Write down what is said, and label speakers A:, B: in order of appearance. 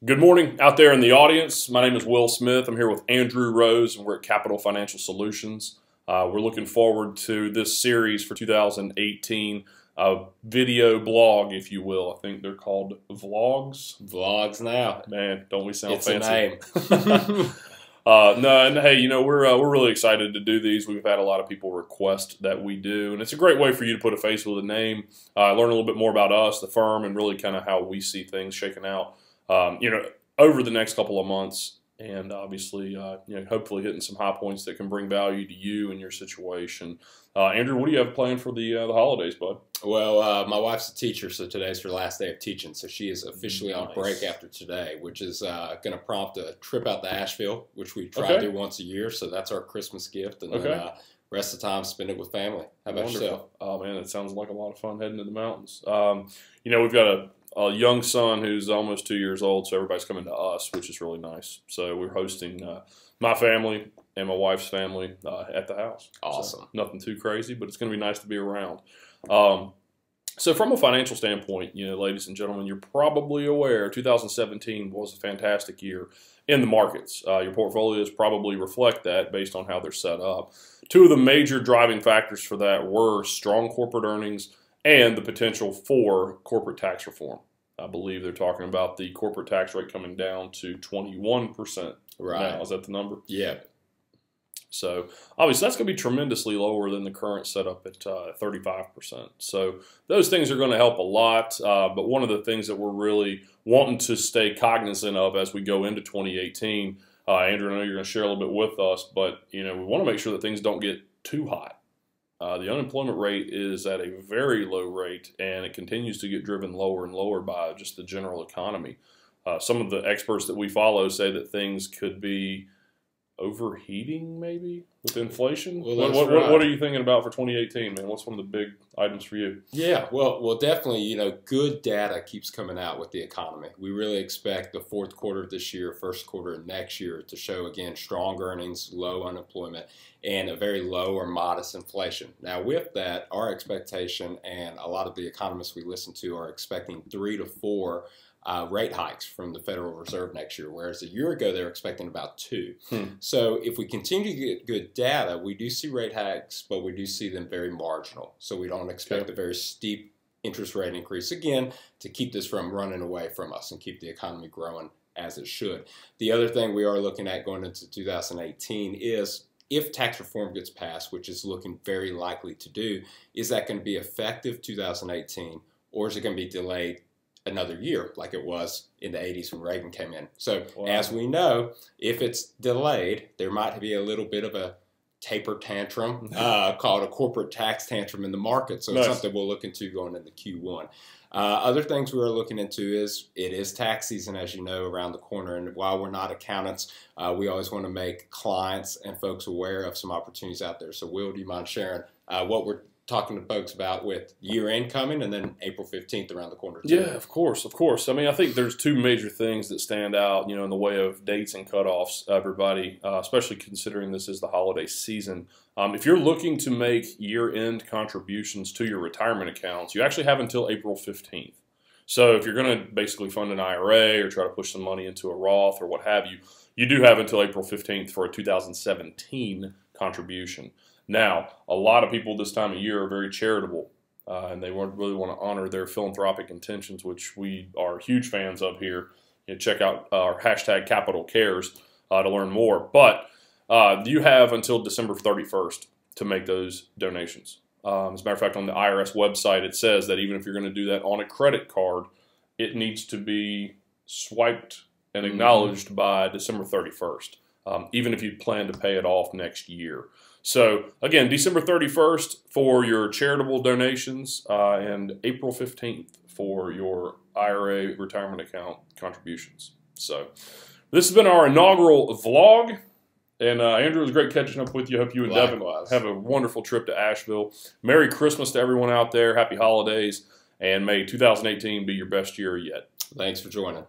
A: Good morning out there in the audience. My name is Will Smith. I'm here with Andrew Rose, and we're at Capital Financial Solutions. We're looking forward to this series for 2018, a video blog, if you will. I think they're called vlogs.
B: Vlogs now.
A: Man, don't we sound
B: It's
A: fancy?
B: a name.
A: No, and hey, we're really excited to do these. We've had a lot of people request that we do, and it's a great way for you to put a face with a name, learn a little bit more about us, the firm, and really kind of how we see things shaking out. Over the next couple of months, and obviously, hopefully hitting some high points that can bring value to you and your situation. Andrew, what do you have planned for the holidays, bud?
B: Well, my wife's a teacher, so today's her last day of teaching. So she is officially on break after today, which is going to prompt a trip out to Asheville, which we try to do once a year. So that's our Christmas gift, and then rest of the time spend it with family. How about yourself?
A: Oh man, it sounds like a lot of fun heading to the mountains. We've got a young son who's almost 2 years old, so everybody's coming to us, which is really nice. So we're hosting my family and my wife's family at the house.
B: Awesome.
A: So nothing too crazy, but it's going to be nice to be around. So from a financial standpoint, ladies and gentlemen, you're probably aware 2017 was a fantastic year in the markets. Your portfolios probably reflect that based on how they're set up. Two of the major driving factors for that were strong corporate earnings and the potential for corporate tax reform. I believe they're talking about the corporate tax rate coming down to 21%.
B: Right.
A: Now. Is that the number?
B: Yeah.
A: So obviously that's going to be tremendously lower than the current setup at 35%. So those things are going to help a lot. But one of the things that we're really wanting to stay cognizant of as we go into 2018, Andrew, I know you're going to share a little bit with us, but we want to make sure that things don't get too hot. The unemployment rate is at a very low rate, and it continues to get driven lower and lower by just the general economy. Some of the experts that we follow say that things could be overheating, maybe, with inflation.
B: Well,
A: what are you thinking about for 2018, man? What's one of the big items for you?
B: Yeah, well, definitely, good data keeps coming out with the economy. We really expect the fourth quarter this year, first quarter next year to show, again, strong earnings, low unemployment, and a very low or modest inflation. Now, with that, our expectation, and a lot of the economists we listen to are expecting 3 to 4 rate hikes from the Federal Reserve next year, whereas a year ago they were expecting about 2. So if we continue to get good data, we do see rate hikes, but we do see them very marginal. So we don't expect a very steep interest rate increase, again, to keep this from running away from us and keep the economy growing as it should. The other thing we are looking at going into 2018 is, if tax reform gets passed, which is looking very likely to do, is that going to be effective 2018, or is it going to be delayed another year like it was in the 80s when Reagan came in? So as we know, if it's delayed, there might be a little bit of a taper tantrum called a corporate tax tantrum in the market. So it's something we'll look into going into Q1. Other things we are looking into is, it is tax season, as you know, around the corner. And while we're not accountants, we always want to make clients and folks aware of some opportunities out there. So Will, do you mind sharing what we're talking to folks about with year-end coming, and then April 15th around the corner too?
A: Yeah, of course. I mean, I think there's two major things that stand out, in the way of dates and cutoffs, everybody, especially considering this is the holiday season. If you're looking to make year-end contributions to your retirement accounts, you actually have until April 15th. So if you're going to basically fund an IRA or try to push some money into a Roth or what have you, you do have until April 15th for a 2017 contribution. Now, a lot of people this time of year are very charitable, and they really want to honor their philanthropic intentions, which we are huge fans of here. Check out our hashtag Capital Cares to learn more. But you have until December 31st to make those donations. As a matter of fact, on the IRS website, it says that even if you're going to do that on a credit card, it needs to be swiped and acknowledged by December 31st, even if you plan to pay it off next year. So, again, December 31st for your charitable donations and April 15th for your IRA retirement account contributions. So, this has been our inaugural vlog. And Andrew, it was great catching up with you. Hope you and Devin have a wonderful trip to Asheville. Merry Christmas to everyone out there. Happy holidays. And may 2018 be your best year yet.
B: Thanks for joining.